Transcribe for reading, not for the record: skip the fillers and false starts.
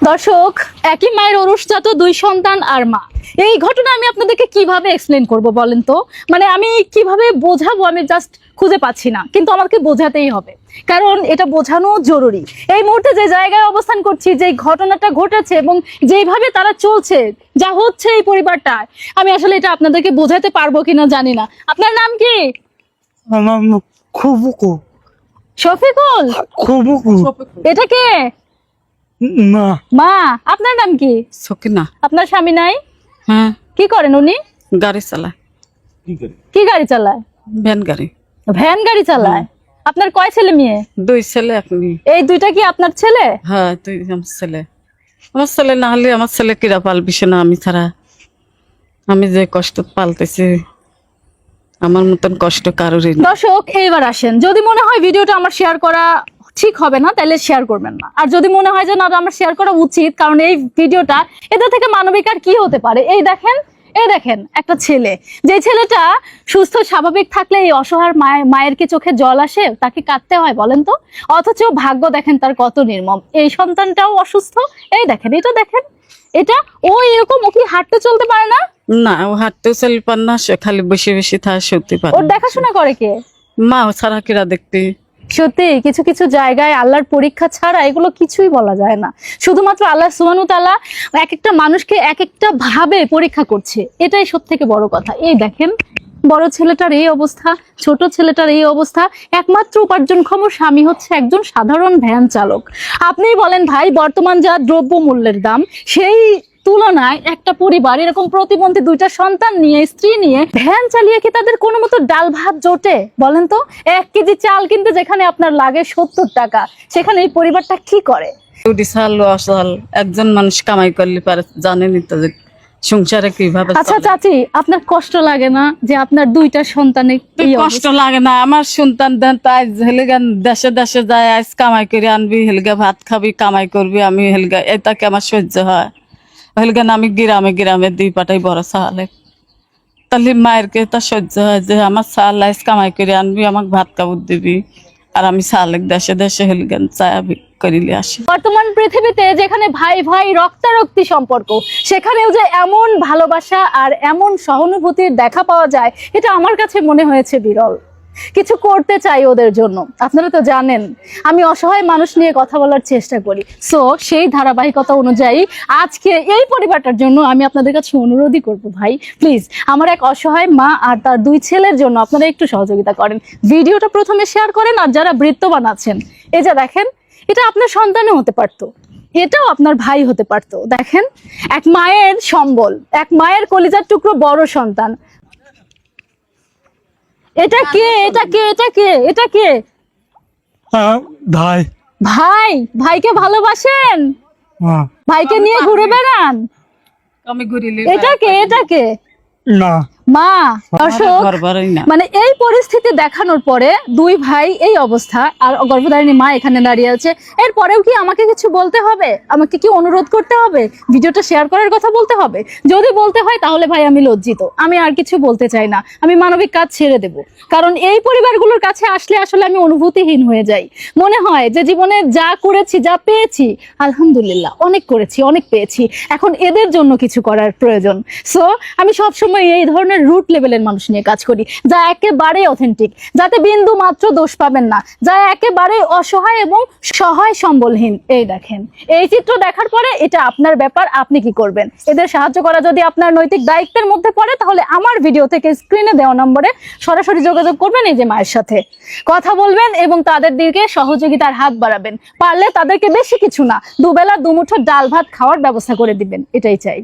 দর্শক, একই মায়ের অরুষজাত দুই সন্তান আর মা, এই ঘটনা আমি আপনাদেরকে কিভাবে এক্সপ্লেন করব বলেন তো? মানে আমি কিভাবে বোঝাবো, আমি জাস্ট খুঁজে পাচ্ছি না, কিন্তু আমাকে বোঝাতেই হবে, কারণ এটা বোঝানো জরুরি। এই মুহূর্তে যে জায়গায় অবস্থান করছি, যে ঘটনাটা ঘটেছে এবং যেভাবে তারা চলছে, যা হচ্ছে এই পরিবারটা, আমি আসলে এটা আপনাদেরকে বোঝাতে পারবো কিনা জানি না। আপনার নাম কি? আমার খুবুকু শফিকুল। খুবুকু এটা কে? না মা। আপনার নাম কি? সকিনা। আপনার স্বামী নাই? হ্যাঁ, কি করেন উনি? গাড়ি চালায়, কি গাড়ি চালায়? ভ্যান গাড়ি। ভ্যান গাড়ি চালায়। আপনার কয় ছেলে মেয়ে? 2 ছেলে 1 মেয়ে। এই দুইটা কি আপনার ছেলে? হ্যাঁ, 2 আমার ছেলে। আমার ছেলে না হলে আমার ছেলে কিরা পালবিস না আমি ছাড়া। আমি যে কষ্ট পালতেছি, আমার মতন কষ্ট কারোরই না। দর্শক, এইবার আসেন, যদি মনে হয় ভিডিওটা আমার শেয়ার করা ঠিক হবে না, তাহলে শেয়ার করবেন না। আর যদি মনে হয় যে না, আমার শেয়ার করা উচিত, কারণ এই ভিডিওটা এদের থেকে মানবিক আর কি হতে পারে। এই দেখেন একটা ছেলে, যে ছেলেটা সুস্থ স্বাভাবিক থাকলে এই অসহায় মায়ের কি চোখে জল আসে? তাকে কাঁদতে হয় বলেন তো? অথচ ভাগ্য দেখেন তার কত নির্মম। এই সন্তানটাও অসুস্থ। এই দেখেন, এটা দেখেন, এটা ও এরকম, ও কি হাঁটতে চলতে পারে না? না, ও হাঁটতেও চলি পার না, সে খালি বসে বসে থাকে, সত্যি পারে। ওর দেখাশোনা করে কে? মা ছাড়া কিরা দেখতে। সত্যি কিছু কিছু জায়গায় আল্লাহর পরীক্ষা ছাড়া এগুলো কিছুই বলা যায় না। শুধুমাত্র আল্লাহ সুবহানাহু ওয়া তাআলা এক একটা মানুষকে এক একটা ভাবে পরীক্ষা করছে, এটাই সবথেকে বড় কথা। এই দেখেন, বড় ছেলেটার এই অবস্থা, ছোট ছেলেটার এই অবস্থা। একমাত্র উপার্জনক্ষম স্বামী হচ্ছে একজন সাধারণ ভ্যান চালক। আপনিই বলেন ভাই, বর্তমান যা দ্রব্য মূল্যের দাম, সেই তুলনায় একটা পরিবার এরকম প্রতিবন্ধী 2টা সন্তান নিয়ে, স্ত্রী নিয়ে ভ্যান চালিয়ে কি তাদের কোনো মতো ডাল ভাত জোটে বলেন তো? 1 কেজি চাল কিনতে যেখানে আপনার লাগে 70 টাকা, সেখানে এই পরিবারটা কি করে? চাল অসাল একজন মানুষ কামাই করলে পারে, জানেনই তো যে সংসারে কিভাবে আচ্ছা চলে। চাচি, আপনার কষ্ট লাগে না যে আপনার 2টা সন্তানের এই কষ্ট লাগে না? আমার সন্তান দেন তাই হেলিগান দেশে দেশে যায়, আজ কামাই করে আনবি, হেলগা ভাত খাবি, কামাই করবি, আমি হেলগা এটাকে আমার সহ্য হয়? হেলগান আমি গ্রামে গ্রামে 2 পাটাই বড় চালে, তাহলে মায়ের কে তা সহ্য হয় যে আমার চাল আজ কামাই করে আনবি, আমাকে ভাত কাপড় দিবি, আর আমি চালে দেশে দেশে হেলগান চাবি করিলে আসি। বর্তমান পৃথিবীতে যেখানে ভাই ভাই রক্তারক্তি সম্পর্ক, সেখানেও যে এমন ভালোবাসা আর এমন সহানুভূতির দেখা পাওয়া যায়, এটা আমার কাছে মনে হয়েছে বিরল। কিছু করতে চাই ওদের জন্য। আপনারা তো জানেন আমি অসহায় মানুষ নিয়ে কথা বলার চেষ্টা করি, সো সেই ধারাবাহিকতা অনুযায়ী আজকে এই পরিবারটার জন্য আমি আপনাদের কাছে অনুরোধই করব, ভাই প্লিজ আমার এক অসহায় মা আর তার 2 ছেলের জন্য আপনারা একটু সহযোগিতা করেন। ভিডিওটা প্রথমে শেয়ার করেন, আর যারা বৃত্তবান আছেন, এই যে দেখেন, এটা আপনার সন্তানও হতে পারতো, এটাও আপনার ভাই হতে পারতো। দেখেন, এক মায়ের সম্বল, এক মায়ের কলিজার টুকরো বড় সন্তান। এটা কে? এটা কে? এটা কে? এটা কে? ভাই ভাই। ভাইকে ভালোবাসেন? ভাইকে নিয়ে ঘুরে বেড়ান? আমি ঘুরিলে এটা কে? এটা কে? না মা। দর্শক, ঘর বাড়ি না। মানে এই পরিস্থিতি দেখানোর পরে 2 ভাই এই অবস্থা, আর গর্ভধারিণী মা এখানে দাঁড়িয়ে আছে, এরপরেও কি আমাকে কিছু বলতে হবে? আমাকে কি অনুরোধ করতে হবে? ভিডিওটা শেয়ার করার কথা বলতে হবে? যদি বলতে হয় তাহলে ভাই আমি লজ্জিত, আমি আর কিছু বলতে চাই না, আমি মানবিক কাজ ছেড়ে দেব। কারণ এই পরিবারগুলোর কাছে আসলে আসলে আমি অনুভূতিহীন হয়ে যাই। মনে হয় যে জীবনে যা করেছি, যা পেয়েছি, আলহামদুলিল্লাহ অনেক করেছি, অনেক পেয়েছি, এখন এদের জন্য কিছু করার প্রয়োজন। সো আমি সবসময় এই ধরনের রুট লেভেলের মানুষ নিয়ে কাজ করি, যা একেবারে অথেন্টিক, যাতে বিন্দু মাত্র দোষ পাবেন না, যা একেবারে অসহায় এবং সহায় সম্বলহীন। এই দেখেন, এই চিত্র দেখার পরে এটা আপনার ব্যাপার, আপনি কি করবেন? এদের সাহায্য করা যদি আপনার নৈতিক দায়িত্বের মধ্যে পড়ে, তাহলে আমার ভিডিও থেকে স্ক্রিনে দেওয়া নম্বরে সরাসরি যোগাযোগ করবেন, এই যে মায়ের সাথে কথা বলবেন এবং তাদের দিকে সহযোগিতার হাত বাড়াবেন। পারলে তাদেরকে বেশি কিছু না, 2 বেলা 2 মুঠো ডাল ভাত খাওয়ার ব্যবস্থা করে দিবেন, এটাই চাই।